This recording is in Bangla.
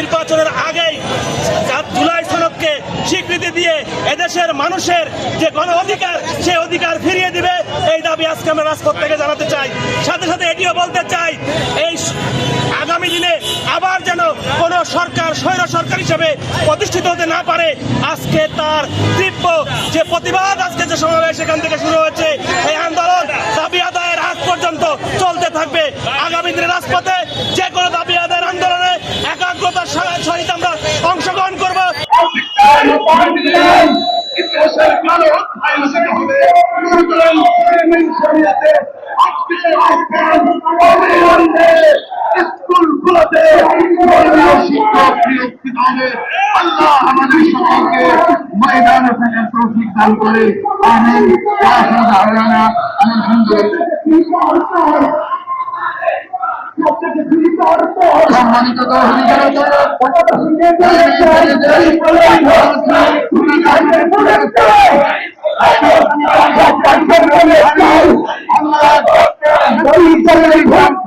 নির্বাচনের আগেই জুলাই সনদকে স্বীকৃতি দিয়ে এদেশের মানুষের যে গণ অধিকার সেই অধিকার ফিরিয়ে দিবে, এই দাবি আজকে আমরা রাজপথ থেকে জানাতে চাই। সাথে সাথে এটিও বলতে চাই, এই আগামী দিনে আবার যেন কোন সরকার স্বৈর সরকার হিসেবে প্রতিষ্ঠিত হতে না পারে। আজকে তার তীব্র যে প্রতিবাদ, আজকে যে সমাবেশ সেখান থেকে শুরু হয়েছে, এই আন্দোলন দাবি আদায়ের আগ পর্যন্ত চলতে থাকবে। আগামী দিনে রাজপথে যে কোনো দাবি আদায়ের আন্দোলনে একাগ্রতার সহিত আমরা অংশগ্রহণ করবো। ইতিহাসের কালো অধ্যায় লিখিত হবে। সুতরাং শরীয়তে স্কুলগুলোতে ধর্মীয় শিক্ষক নিয়োগ দিতে হবে। আল্লাহ আমাদের সকলকে ময়দানে থাকার তৌফিক দান করে। আমিন। সম্মানিত দর্শক